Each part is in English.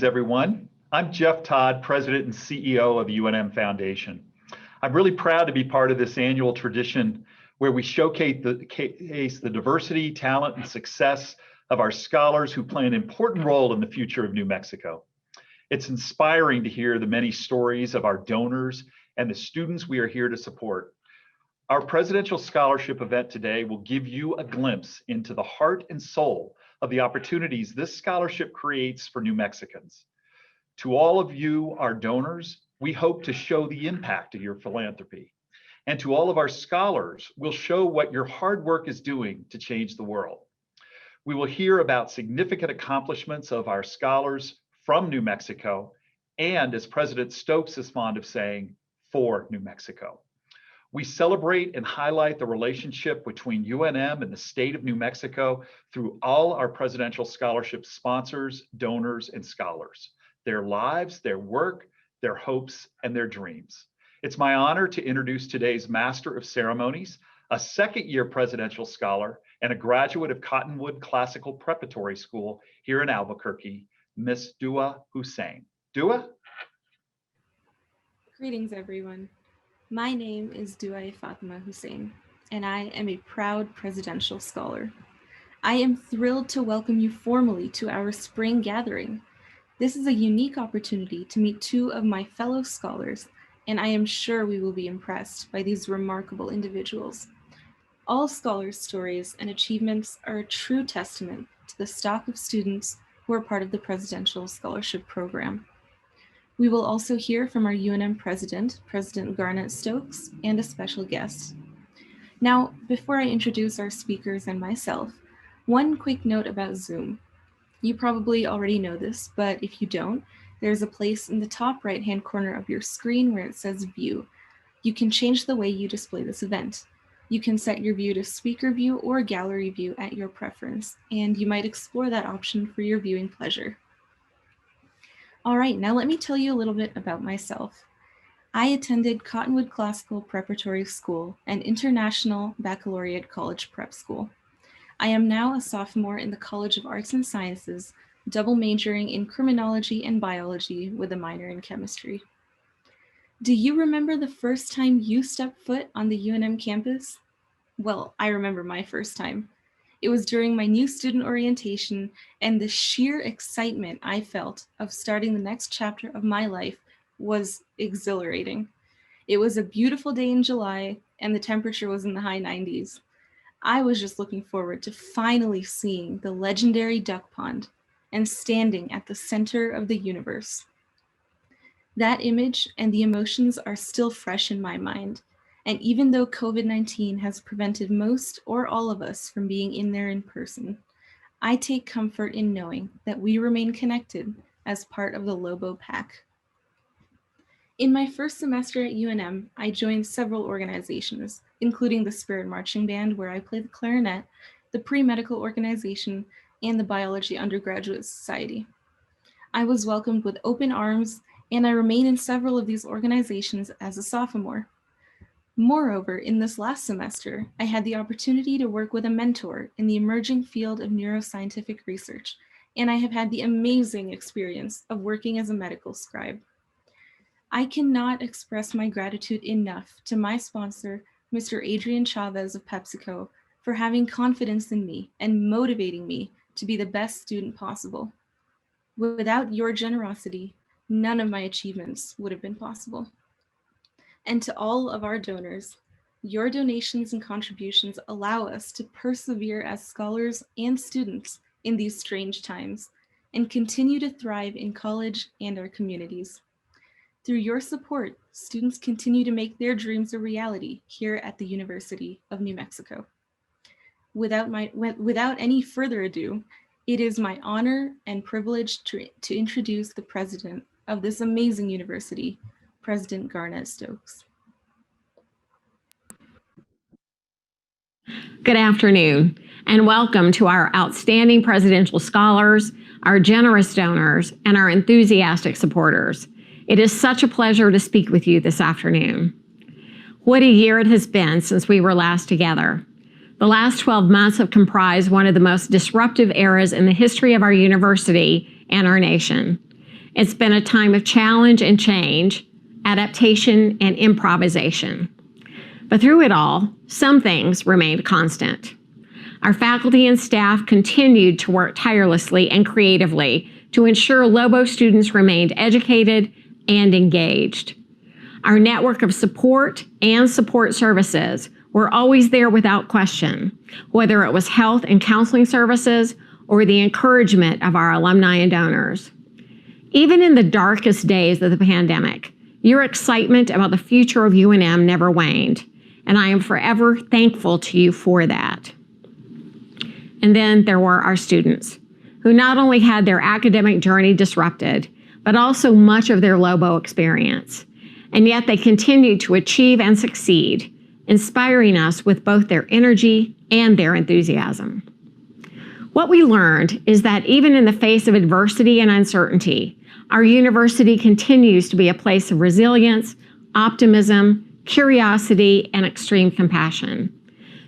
Greetings, everyone. I'm Jeff Todd, President and CEO of UNM Foundation. I'm really proud to be part of this annual tradition where we showcase the diversity, talent, and success of our scholars who play an important role in the future of New Mexico. It's inspiring to hear the many stories of our donors and the students we are here to support. Our Presidential Scholarship event today will give you a glimpse into the heart and soul of the opportunities this scholarship creates for New Mexicans. To all of you, our donors, we hope to show the impact of your philanthropy. And to all of our scholars, we'll show what your hard work is doing to change the world. We will hear about significant accomplishments of our scholars from New Mexico, and as President Stokes is fond of saying, for New Mexico. We celebrate and highlight the relationship between UNM and the state of New Mexico through all our Presidential Scholarship sponsors, donors, and scholars, their lives, their work, their hopes, and their dreams. It's my honor to introduce today's Master of Ceremonies, a second-year Presidential Scholar and a graduate of Cottonwood Classical Preparatory School here in Albuquerque, Miss Dua Hussein. Dua? Greetings, everyone. My name is Dua Fatima Hussein, and I am a proud Presidential Scholar. I am thrilled to welcome you formally to our spring gathering. This is a unique opportunity to meet two of my fellow scholars, and I am sure we will be impressed by these remarkable individuals. All scholars' stories and achievements are a true testament to the stock of students who are part of the Presidential Scholarship Program. We will also hear from our UNM President, President Garnett Stokes, and a special guest. Now, before I introduce our speakers and myself, one quick note about Zoom. You probably already know this, but if you don't, there's a place in the top right-hand corner of your screen where it says View. You can change the way you display this event. You can set your view to speaker view or gallery view at your preference, and you might explore that option for your viewing pleasure. All right, now let me tell you a little bit about myself. I attended Cottonwood Classical Preparatory School, an international baccalaureate college prep school. I am now a sophomore in the College of Arts and Sciences, double majoring in criminology and biology with a minor in chemistry. Do you remember the first time you stepped foot on the UNM campus? Well, I remember my first time. It was during my new student orientation, and the sheer excitement I felt of starting the next chapter of my life was exhilarating. It was a beautiful day in July, and the temperature was in the high 90s. I was just looking forward to finally seeing the legendary duck pond and standing at the center of the universe. That image and the emotions are still fresh in my mind. And even though COVID-19 has prevented most or all of us from being in there in person, I take comfort in knowing that we remain connected as part of the Lobo Pack. In my first semester at UNM, I joined several organizations, including the Spirit Marching Band, where I play the clarinet, the pre-medical organization, and the Biology Undergraduate Society. I was welcomed with open arms, and I remain in several of these organizations as a sophomore. Moreover, in this last semester, I had the opportunity to work with a mentor in the emerging field of neuroscientific research, and I have had the amazing experience of working as a medical scribe. I cannot express my gratitude enough to my sponsor, Mr. Adrian Chavez of PepsiCo, for having confidence in me and motivating me to be the best student possible. Without your generosity, none of my achievements would have been possible. And to all of our donors, your donations and contributions allow us to persevere as scholars and students in these strange times and continue to thrive in college and our communities. Through your support, students continue to make their dreams a reality here at the University of New Mexico. Without any further ado, it is my honor and privilege to introduce the president of this amazing university, President Garnett Stokes. Good afternoon, and welcome to our outstanding presidential scholars, our generous donors, and our enthusiastic supporters. It is such a pleasure to speak with you this afternoon. What a year it has been since we were last together. The last 12 months have comprised one of the most disruptive eras in the history of our university and our nation. It's been a time of challenge and change, adaptation and improvisation. But through it all, some things remained constant. Our faculty and staff continued to work tirelessly and creatively to ensure Lobo students remained educated and engaged. Our network of support and support services were always there without question, whether it was health and counseling services or the encouragement of our alumni and donors. Even in the darkest days of the pandemic, your excitement about the future of UNM never waned, and I am forever thankful to you for that. And then there were our students, who not only had their academic journey disrupted, but also much of their Lobo experience. And yet they continued to achieve and succeed, inspiring us with both their energy and their enthusiasm. What we learned is that even in the face of adversity and uncertainty, our university continues to be a place of resilience, optimism, curiosity, and extreme compassion.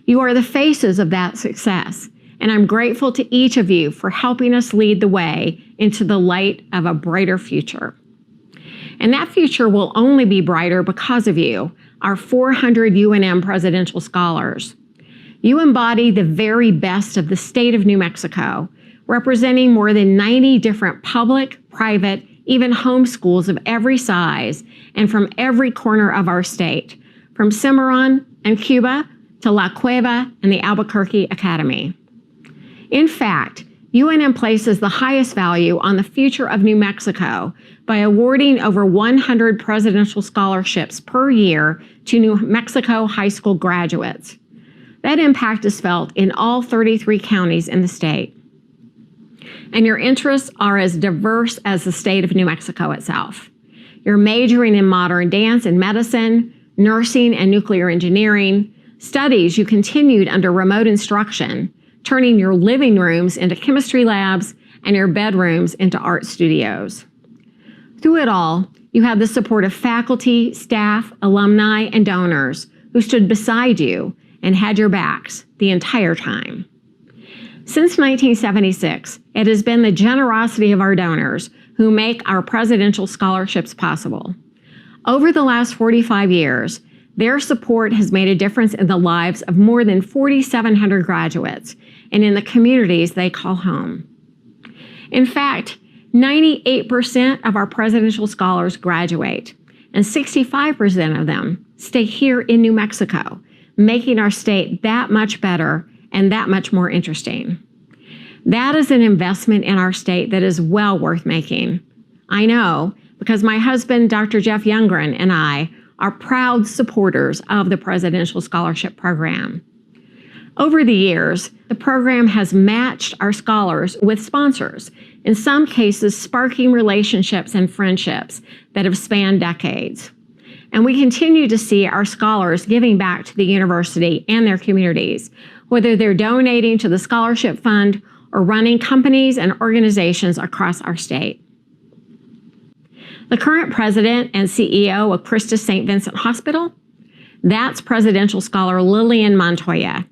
You are the faces of that success, and I'm grateful to each of you for helping us lead the way into the light of a brighter future. And that future will only be brighter because of you, our 400 UNM Presidential Scholars. You embody the very best of the state of New Mexico, representing more than 90 different public, private, even home schools of every size and from every corner of our state, from Cimarron and Cuba to La Cueva and the Albuquerque Academy. In fact, UNM places the highest value on the future of New Mexico by awarding over 100 presidential scholarships per year to New Mexico high school graduates. That impact is felt in all 33 counties in the state. And your interests are as diverse as the state of New Mexico itself. You're majoring in modern dance and medicine, nursing and nuclear engineering, studies you continued under remote instruction, turning your living rooms into chemistry labs and your bedrooms into art studios. Through it all, you have the support of faculty, staff, alumni, and donors who stood beside you and had your backs the entire time. Since 1976, it has been the generosity of our donors who make our presidential scholarships possible. Over the last 45 years, their support has made a difference in the lives of more than 4,700 graduates and in the communities they call home. In fact, 98% of our presidential scholars graduate, and 65% of them stay here in New Mexico, making our state that much better and that much more interesting. That is an investment in our state that is well worth making. I know, because my husband, Dr. Jeff Youngren, and I are proud supporters of the Presidential Scholarship Program. Over the years, the program has matched our scholars with sponsors, in some cases sparking relationships and friendships that have spanned decades. And we continue to see our scholars giving back to the university and their communities, whether they're donating to the scholarship fund or running companies and organizations across our state. The current president and CEO of Christus St. Vincent Hospital, that's presidential scholar Lillian Montoya.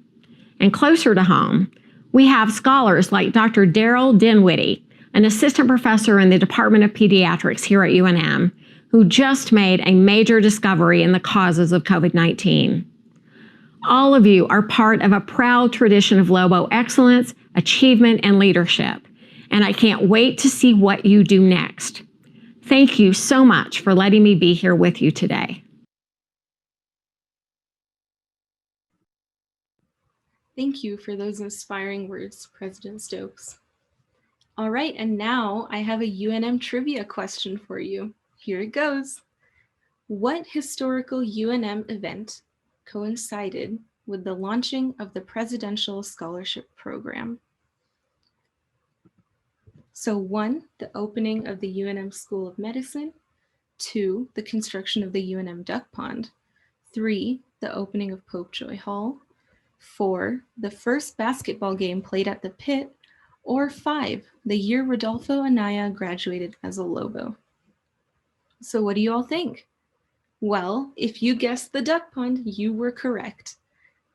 And closer to home, we have scholars like Dr. Daryl Dinwiddie, an assistant professor in the Department of Pediatrics here at UNM, who just made a major discovery in the causes of COVID-19. All of you are part of a proud tradition of Lobo excellence, achievement, and leadership, and I can't wait to see what you do next. Thank you so much for letting me be here with you today. Thank you for those inspiring words, President Stokes. All right, and now I have a UNM trivia question for you. Here it goes. What historical UNM event coincided with the launching of the Presidential Scholarship Program? So 1, the opening of the UNM School of Medicine. 2, the construction of the UNM Duck Pond. 3, the opening of Popejoy Hall. 4, the first basketball game played at the pit. Or 5, the year Rodolfo Anaya graduated as a Lobo. So what do you all think? Well, if you guessed the duck pond, you were correct.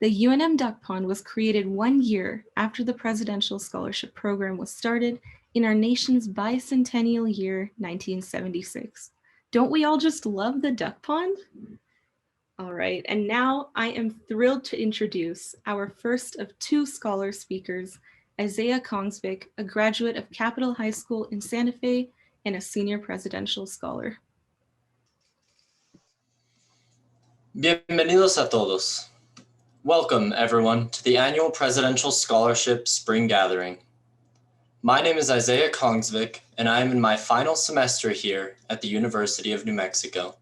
The UNM Duck Pond was created 1 year after the Presidential Scholarship Program was started in our nation's bicentennial year, 1976. Don't we all just love the duck pond? All right, and now I am thrilled to introduce our first of two scholar speakers, Isaiah Kongsvick, a graduate of Capitol High School in Santa Fe and a senior presidential scholar. Bienvenidos a todos. Welcome, everyone, to the annual Presidential Scholarship Spring Gathering. My name is Isaiah Kongsvick, and I am in my final semester here at the University of New Mexico.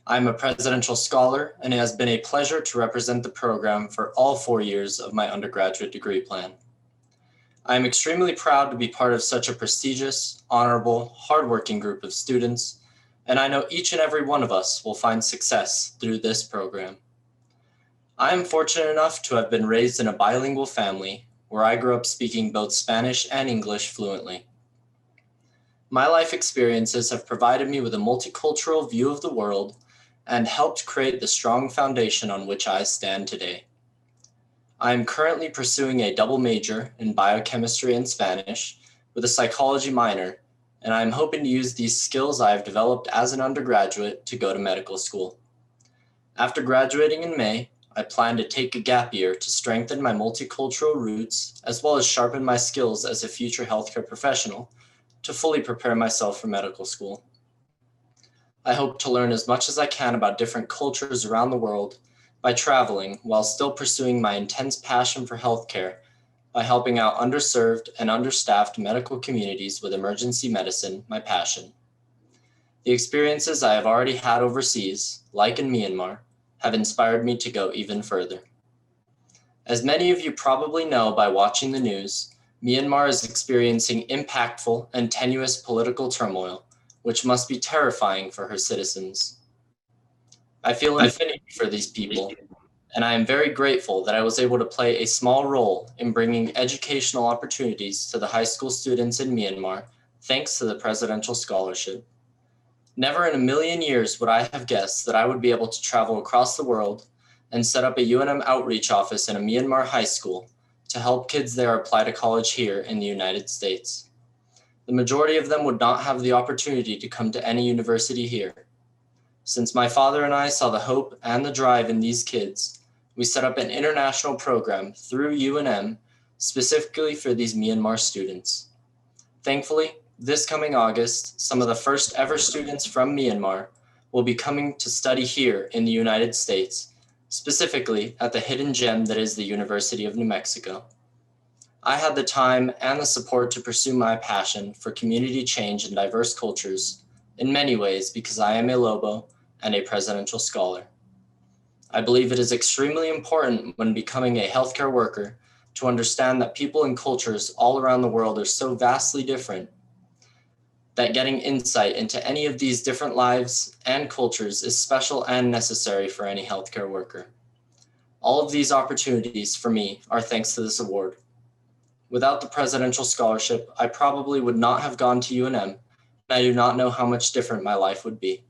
I am a presidential scholar, and it has been a pleasure to represent the program for all 4 years of my undergraduate degree plan. I am extremely proud to be part of such a prestigious, honorable, hardworking group of students, and I know each and every one of us will find success through this program. I am fortunate enough to have been raised in a bilingual family where I grew up speaking both Spanish and English fluently. My life experiences have provided me with a multicultural view of the world and helped create the strong foundation on which I stand today. I am currently pursuing a double major in biochemistry and Spanish with a psychology minor, and I am hoping to use these skills I have developed as an undergraduate to go to medical school. After graduating in May, I plan to take a gap year to strengthen my multicultural roots as well as sharpen my skills as a future healthcare professional to fully prepare myself for medical school. I hope to learn as much as I can about different cultures around the world by traveling while still pursuing my intense passion for healthcare by helping out underserved and understaffed medical communities with emergency medicine, my passion. The experiences I have already had overseas, like in Myanmar, have inspired me to go even further. As many of you probably know by watching the news, Myanmar is experiencing impactful and tenuous political turmoil, which must be terrifying for her citizens. I feel an affinity for these people, and I am very grateful that I was able to play a small role in bringing educational opportunities to the high school students in Myanmar, thanks to the Presidential Scholarship. Never in a million years would I have guessed that I would be able to travel across the world and set up a UNM outreach office in a Myanmar high school to help kids there apply to college here in the United States. The majority of them would not have the opportunity to come to any university here. Since my father and I saw the hope and the drive in these kids, we set up an international program through UNM specifically for these Myanmar students. Thankfully, this coming August, some of the first ever students from Myanmar will be coming to study here in the United States, specifically at the hidden gem that is the University of New Mexico. I had the time and the support to pursue my passion for community change and diverse cultures in many ways because I am a Lobo and a presidential scholar. I believe it is extremely important when becoming a healthcare worker to understand that people and cultures all around the world are so vastly different that getting insight into any of these different lives and cultures is special and necessary for any healthcare worker. All of these opportunities for me are thanks to this award. Without the Presidential Scholarship, I probably would not have gone to UNM, and I do not know how much different my life would be.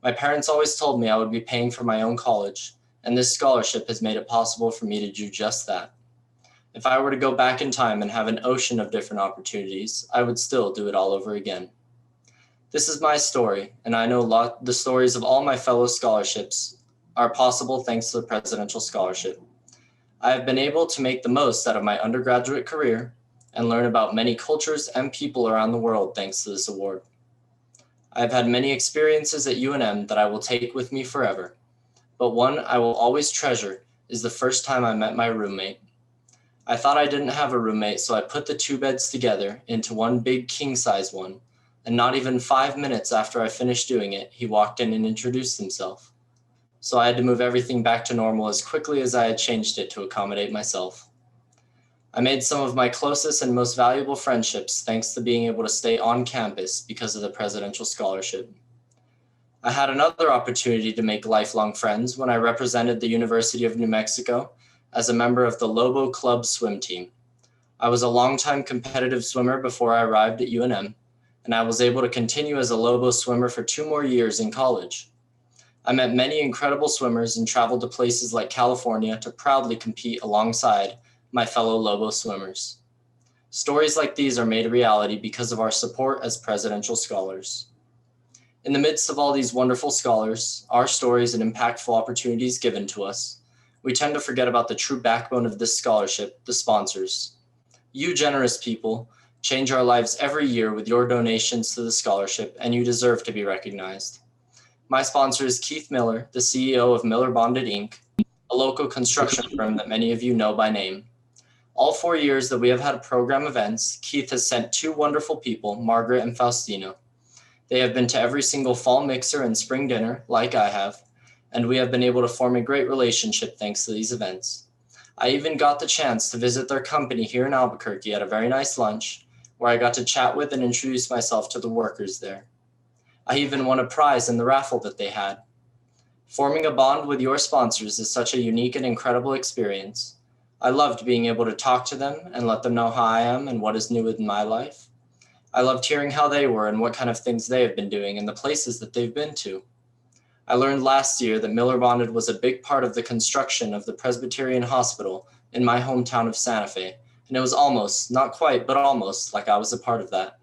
My parents always told me I would be paying for my own college, and this scholarship has made it possible for me to do just that. If I were to go back in time and have an ocean of different opportunities, I would still do it all over again. This is my story, and I know the stories of all my fellow scholarships are possible thanks to the Presidential Scholarship. I have been able to make the most out of my undergraduate career and learn about many cultures and people around the world thanks to this award. I have had many experiences at UNM that I will take with me forever, but one I will always treasure is the first time I met my roommate. I thought I didn't have a roommate, so I put the two beds together into one big king-size one, and not even 5 minutes after I finished doing it, he walked in and introduced himself. So I had to move everything back to normal as quickly as I had changed it to accommodate myself. I made some of my closest and most valuable friendships thanks to being able to stay on campus because of the Presidential Scholarship. I had another opportunity to make lifelong friends when I represented the University of New Mexico as a member of the Lobo Club swim team. I was a longtime competitive swimmer before I arrived at UNM, and I was able to continue as a Lobo swimmer for 2 more years in college. I met many incredible swimmers and traveled to places like California to proudly compete alongside my fellow Lobo swimmers. Stories like these are made a reality because of our support as presidential scholars. In the midst of all these wonderful scholars, our stories and impactful opportunities given to us, we tend to forget about the true backbone of this scholarship, the sponsors. You generous people change our lives every year with your donations to the scholarship, and you deserve to be recognized. My sponsor is Keith Miller, the CEO of Miller Bonded Inc., a local construction firm that many of you know by name. All 4 years that we have had program events, Keith has sent two wonderful people, Margaret and Faustino. They have been to every single fall mixer and spring dinner, like I have, and we have been able to form a great relationship thanks to these events. I even got the chance to visit their company here in Albuquerque at a very nice lunch, where I got to chat with and introduce myself to the workers there. I even won a prize in the raffle that they had. Forming a bond with your sponsors is such a unique and incredible experience. I loved being able to talk to them and let them know how I am and what is new in my life. I loved hearing how they were and what kind of things they have been doing and the places that they've been to. I learned last year that Miller Bonded was a big part of the construction of the Presbyterian Hospital in my hometown of Santa Fe, and it was almost, not quite, but almost like I was a part of that.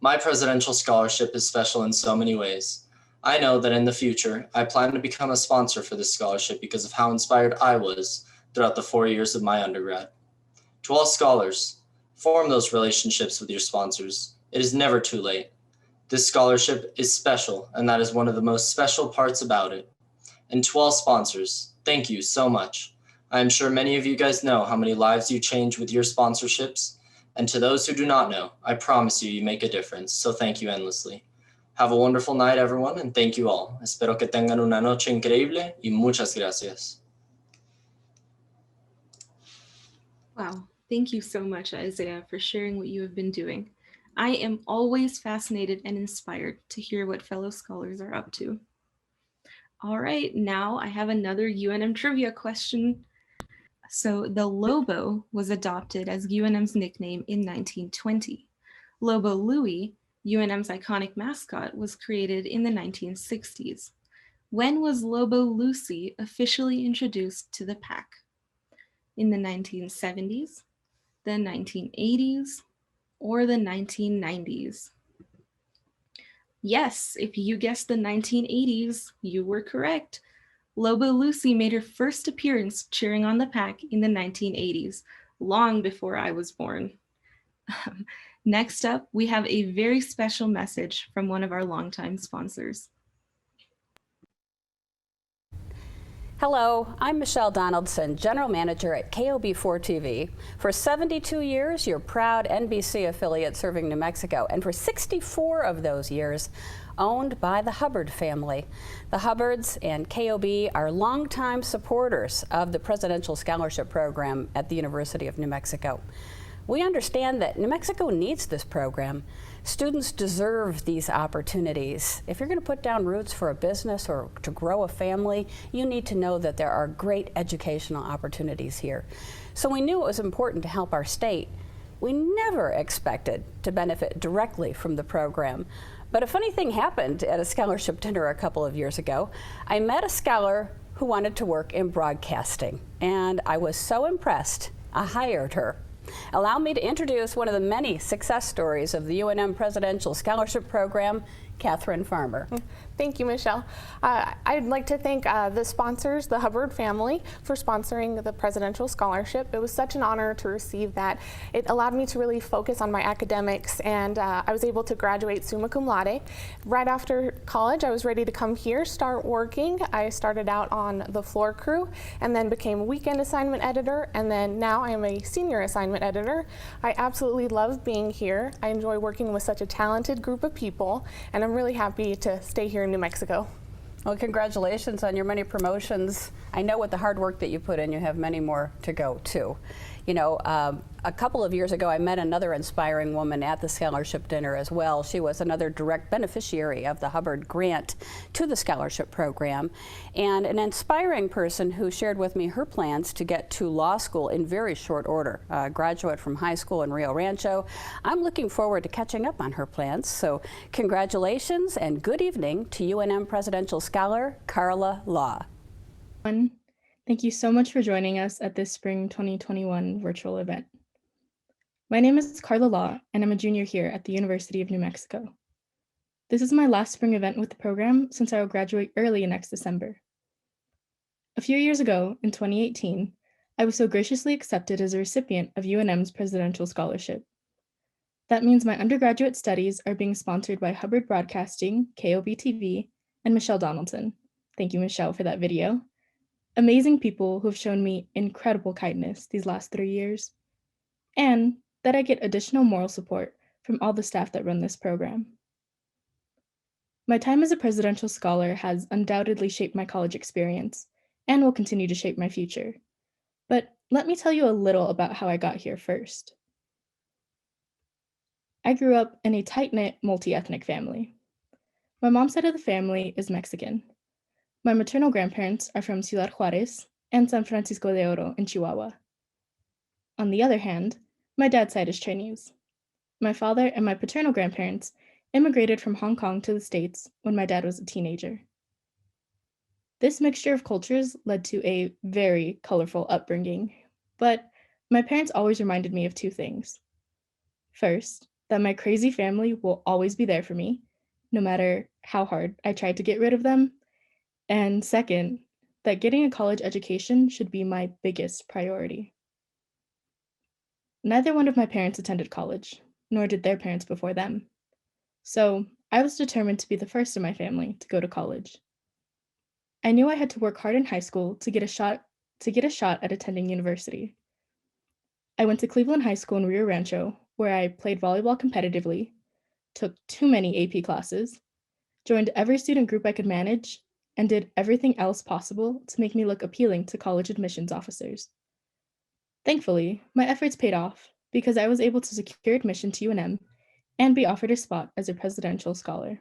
My presidential scholarship is special in so many ways. I know that in the future, I plan to become a sponsor for this scholarship because of how inspired I was throughout the 4 years of my undergrad. To all scholars, form those relationships with your sponsors. It is never too late. This scholarship is special, and that is one of the most special parts about it. And to all sponsors, thank you so much. I am sure many of you guys know how many lives you change with your sponsorships. And to those who do not know, I promise you, you make a difference. So thank you endlessly. Have a wonderful night, everyone, and thank you all. Espero que tengan una noche increíble y muchas gracias. Wow, thank you so much, Isaiah, for sharing what you have been doing. I am always fascinated and inspired to hear what fellow scholars are up to. All right, now I have another UNM trivia question. So the Lobo was adopted as UNM's nickname in 1920. Lobo Louie, UNM's iconic mascot, was created in the 1960s. When was Lobo Lucy officially introduced to the pack? In the 1970s, the 1980s, or the 1990s? Yes, if you guessed the 1980s, you were correct. Lobo Lucy made her first appearance cheering on the pack in the 1980s, long before I was born. Next up, we have a very special message from one of our longtime sponsors. Hello, I'm Michelle Donaldson, General Manager at KOB4 TV. For 72 years, your proud NBC affiliate serving New Mexico, and for 64 of those years, owned by the Hubbard family. The Hubbards and KOB are longtime supporters of the Presidential Scholarship Program at the University of New Mexico. We understand that New Mexico needs this program. Students deserve these opportunities. If you're going to put down roots for a business or to grow a family, you need to know that there are great educational opportunities here. So we knew it was important to help our state. We never expected to benefit directly from the program. But a funny thing happened at a scholarship dinner a couple of years ago. I met a scholar who wanted to work in broadcasting, and I was so impressed, I hired her. Allow me to introduce one of the many success stories of the UNM Presidential Scholarship Program, Catherine Farmer. Thank you, Michelle. I'd like to thank the sponsors, the Hubbard family, for sponsoring the Presidential Scholarship. It was such an honor to receive that. It allowed me to really focus on my academics, and I was able to graduate summa cum laude. Right after college, I was ready to come here, start working. I started out on the floor crew and then became a weekend assignment editor, and then now I am a senior assignment editor. I absolutely love being here. I enjoy working with such a talented group of people, and I'm really happy to stay here in New Mexico. Well, congratulations on your many promotions. I know with the hard work that you put in, you have many more to go too. You know, a couple of years ago, I met another inspiring woman at the scholarship dinner as well. She was another direct beneficiary of the Hubbard grant to the scholarship program, and an inspiring person who shared with me her plans to get to law school in very short order. A graduate from high school in Rio Rancho. I'm looking forward to catching up on her plans. So congratulations and good evening to UNM Presidential Scholar Carla Law. Thank you so much for joining us at this Spring 2021 virtual event. My name is Carla Law, and I'm a junior here at the University of New Mexico. This is my last spring event with the program since I will graduate early next December. A few years ago, in 2018, I was so graciously accepted as a recipient of UNM's Presidential Scholarship. That means my undergraduate studies are being sponsored by Hubbard Broadcasting, KOB-TV, and Michelle Donaldson. Thank you, Michelle, for that video. Amazing people who have shown me incredible kindness these last 3 years, and that I get additional moral support from all the staff that run this program. My time as a presidential scholar has undoubtedly shaped my college experience and will continue to shape my future. But let me tell you a little about how I got here first. I grew up in a tight-knit, multi-ethnic family. My mom's side of the family is Mexican. My maternal grandparents are from Ciudad Juárez and San Francisco de Oro in Chihuahua. On the other hand, my dad's side is Chinese. My father and my paternal grandparents immigrated from Hong Kong to the States when my dad was a teenager. This mixture of cultures led to a very colorful upbringing, but my parents always reminded me of two things. First, that my crazy family will always be there for me, no matter how hard I tried to get rid of them. And second, that getting a college education should be my biggest priority. Neither one of my parents attended college, nor did their parents before them. So I was determined to be the first in my family to go to college. I knew I had to work hard in high school to get a shot at attending university. I went to Cleveland High School in Rio Rancho, where I played volleyball competitively, took too many AP classes, joined every student group I could manage, and did everything else possible to make me look appealing to college admissions officers. Thankfully, my efforts paid off because I was able to secure admission to UNM and be offered a spot as a presidential scholar.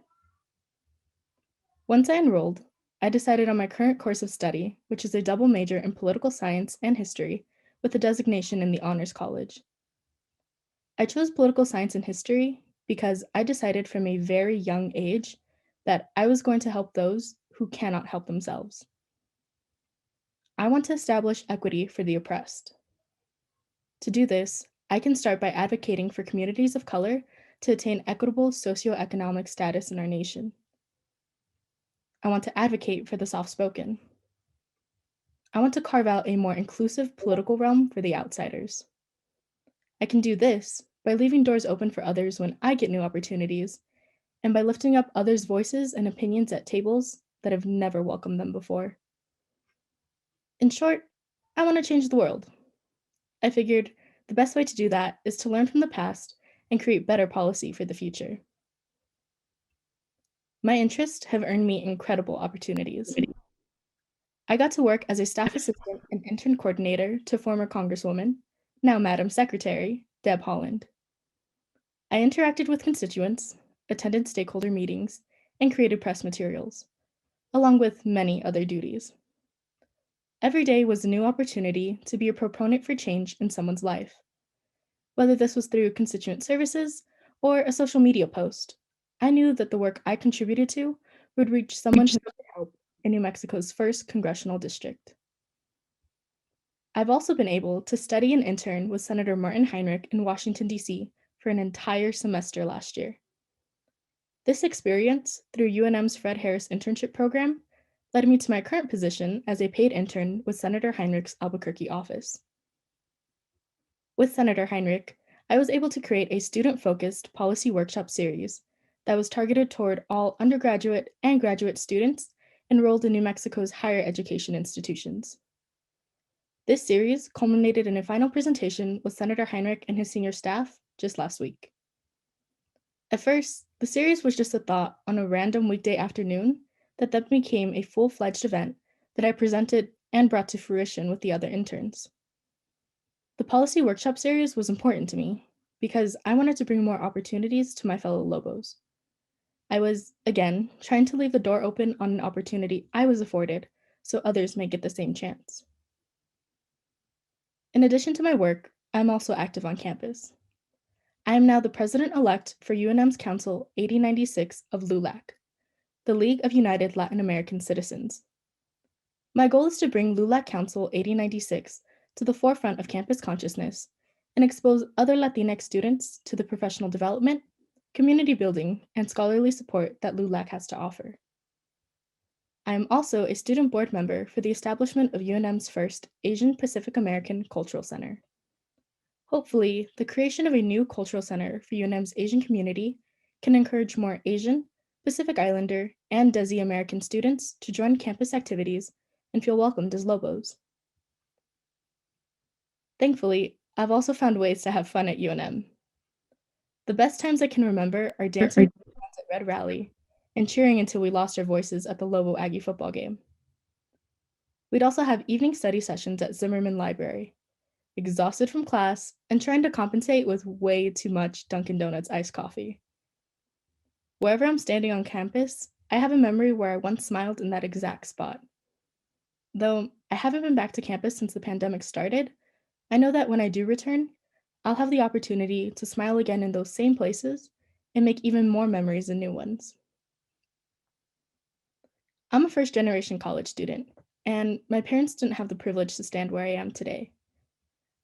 Once I enrolled, I decided on my current course of study, which is a double major in political science and history with a designation in the Honors College. I chose political science and history because I decided from a very young age that I was going to help those who cannot help themselves. I want to establish equity for the oppressed. To do this, I can start by advocating for communities of color to attain equitable socioeconomic status in our nation. I want to advocate for the soft-spoken. I want to carve out a more inclusive political realm for the outsiders. I can do this by leaving doors open for others when I get new opportunities, and by lifting up others' voices and opinions at tables that have never welcomed them before. In short, I want to change the world. I figured the best way to do that is to learn from the past and create better policy for the future. My interests have earned me incredible opportunities. I got to work as a staff assistant and intern coordinator to former Congresswoman, now Madam Secretary, Deb Haaland. I interacted with constituents, attended stakeholder meetings, and created press materials, along with many other duties. Every day was a new opportunity to be a proponent for change in someone's life. Whether this was through constituent services or a social media post, I knew that the work I contributed to would reach someone who could help in New Mexico's first congressional district. I've also been able to study and intern with Senator Martin Heinrich in Washington, D.C. for an entire semester last year. This experience through UNM's Fred Harris internship program led me to my current position as a paid intern with Senator Heinrich's Albuquerque office. With Senator Heinrich, I was able to create a student-focused policy workshop series that was targeted toward all undergraduate and graduate students enrolled in New Mexico's higher education institutions. This series culminated in a final presentation with Senator Heinrich and his senior staff just last week. At first, the series was just a thought on a random weekday afternoon that then became a full-fledged event that I presented and brought to fruition with the other interns. The policy workshop series was important to me because I wanted to bring more opportunities to my fellow Lobos. I was, again, trying to leave the door open on an opportunity I was afforded so others may get the same chance. In addition to my work, I'm also active on campus. I am now the president-elect for UNM's Council 8096 of Lulac, the League of United Latin American Citizens. My goal is to bring Lulac Council 8096 to the forefront of campus consciousness and expose other Latinx students to the professional development, community building, and scholarly support that Lulac has to offer. I am also a student board member for the establishment of UNM's first Asian Pacific American Cultural Center. Hopefully, the creation of a new cultural center for UNM's Asian community can encourage more Asian, Pacific Islander, and Desi American students to join campus activities and feel welcomed as Lobos. Thankfully, I've also found ways to have fun at UNM. The best times I can remember are dancing at Red Rally and cheering until we lost our voices at the Lobo Aggie football game. We'd also have evening study sessions at Zimmerman Library, exhausted from class and trying to compensate with way too much Dunkin' Donuts iced coffee. Wherever I'm standing on campus, I have a memory where I once smiled in that exact spot. Though I haven't been back to campus since the pandemic started, I know that when I do return, I'll have the opportunity to smile again in those same places and make even more memories and new ones. I'm a first-generation college student, and my parents didn't have the privilege to stand where I am today.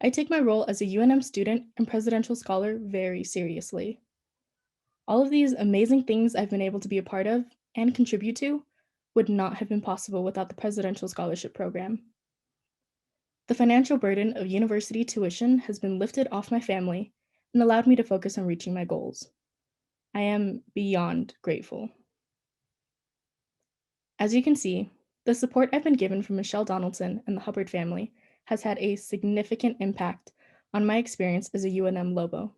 I take my role as a UNM student and presidential scholar very seriously. All of these amazing things I've been able to be a part of and contribute to would not have been possible without the Presidential Scholarship Program. The financial burden of university tuition has been lifted off my family and allowed me to focus on reaching my goals. I am beyond grateful. As you can see, the support I've been given from Michelle Donaldson and the Hubbard family has had a significant impact on my experience as a UNM Lobo.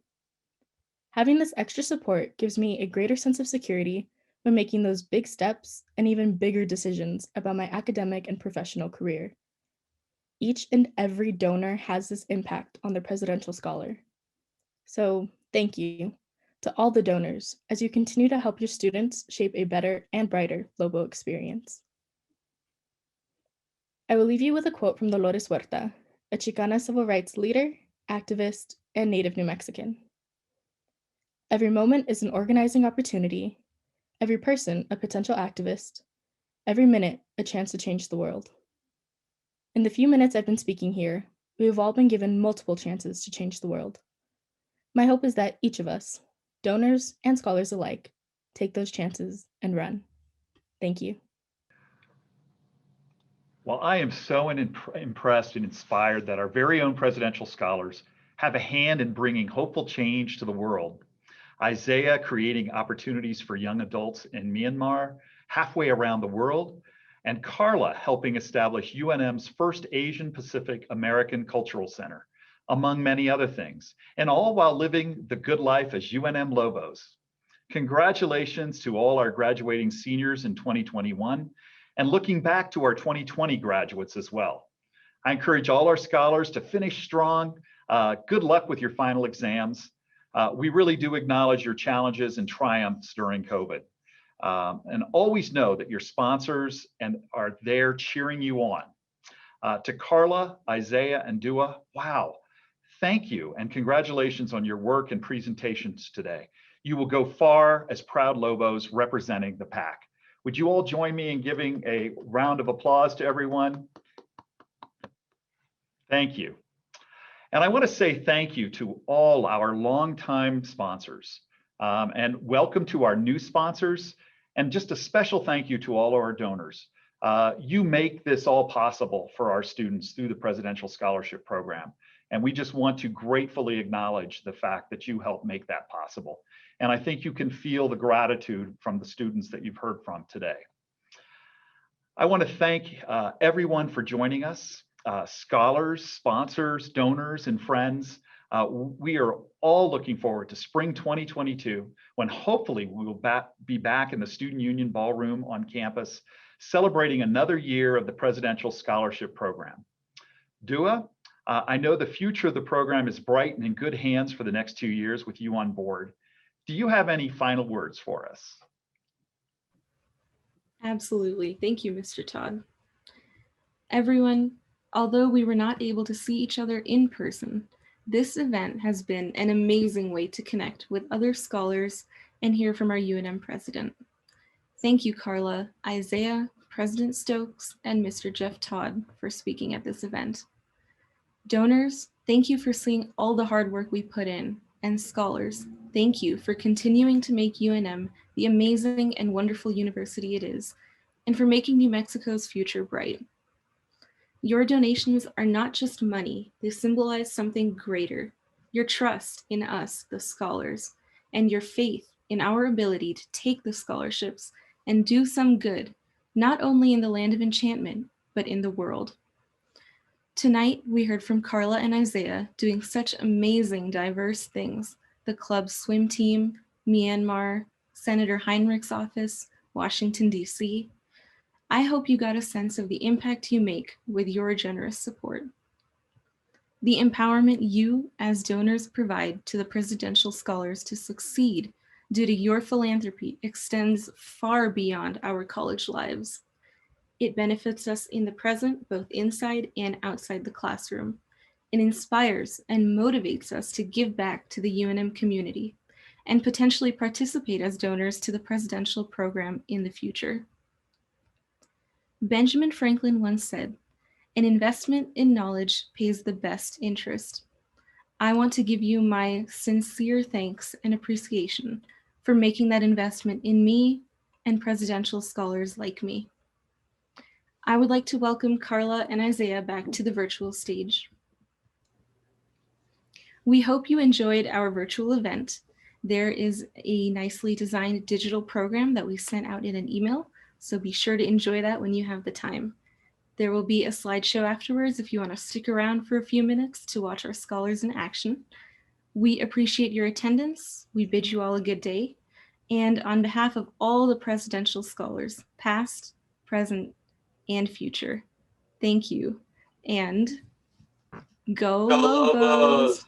Having this extra support gives me a greater sense of security when making those big steps and even bigger decisions about my academic and professional career. Each and every donor has this impact on the Presidential Scholar. So thank you to all the donors as you continue to help your students shape a better and brighter Lobo experience. I will leave you with a quote from Dolores Huerta, a Chicana civil rights leader, activist, and native New Mexican. Every moment is an organizing opportunity, every person a potential activist, every minute a chance to change the world. In the few minutes I've been speaking here, we have all been given multiple chances to change the world. My hope is that each of us, donors and scholars alike, take those chances and run. Thank you. Well, I am so impressed and inspired that our very own presidential scholars have a hand in bringing hopeful change to the world. Isaiah creating opportunities for young adults in Myanmar, halfway around the world, and Carla helping establish UNM's first Asian Pacific American Cultural Center, among many other things, and all while living the good life as UNM Lobos. Congratulations to all our graduating seniors in 2021, and looking back to our 2020 graduates as well. I encourage all our scholars to finish strong. Good luck with your final exams. We really do acknowledge your challenges and triumphs during COVID. And always know that your sponsors are there cheering you on. To Carla, Isaiah, and Dua, wow, thank you and congratulations on your work and presentations today. You will go far as proud Lobos representing the pack. Would you all join me in giving a round of applause to everyone? Thank you. And I want to say thank you to all our longtime sponsors, and welcome to our new sponsors, and just a special thank you to all of our donors. You make this all possible for our students through the Presidential Scholarship Program, and we just want to gratefully acknowledge the fact that you help make that possible. And I think you can feel the gratitude from the students that you've heard from today. I want to thank everyone for joining us. Scholars, sponsors, donors, and friends. We are all looking forward to spring 2022, when hopefully we will be back in the Student Union Ballroom on campus, celebrating another year of the Presidential Scholarship Program. Dua, I know the future of the program is bright and in good hands for the next 2 years with you on board. Do you have any final words for us? Absolutely. Thank you, Mr. Todd. Everyone, although we were not able to see each other in person, this event has been an amazing way to connect with other scholars and hear from our UNM president. Thank you, Carla, Isaiah, President Stokes, and Mr. Jeff Todd for speaking at this event. Donors, Thank you for seeing all the hard work we put in. And scholars, thank you for continuing to make UNM the amazing and wonderful university it is, and for making New Mexico's future bright. Your donations are not just money, they symbolize something greater. Your trust in us, the scholars, and your faith in our ability to take the scholarships and do some good, not only in the land of enchantment, but in the world. Tonight, we heard from Carla and Isaiah doing such amazing, diverse things. The club's swim team, Myanmar, Senator Heinrich's office, Washington, D.C. I hope you got a sense of the impact you make with your generous support. The empowerment you, as donors, provide to the presidential scholars to succeed due to your philanthropy extends far beyond our college lives. It benefits us in the present, both inside and outside the classroom. It inspires and motivates us to give back to the UNM community and potentially participate as donors to the presidential program in the future. Benjamin Franklin once said, "An investment in knowledge pays the best interest." I want to give you my sincere thanks and appreciation for making that investment in me and presidential scholars like me. I would like to welcome Carla and Isaiah back to the virtual stage. We hope you enjoyed our virtual event. There is a nicely designed digital program that we sent out in an email, so be sure to enjoy that when you have the time. There will be a slideshow afterwards if you want to stick around for a few minutes to watch our scholars in action. We appreciate your attendance. We bid you all a good day. And on behalf of all the presidential scholars, past, present, and future, thank you. And go Lobos!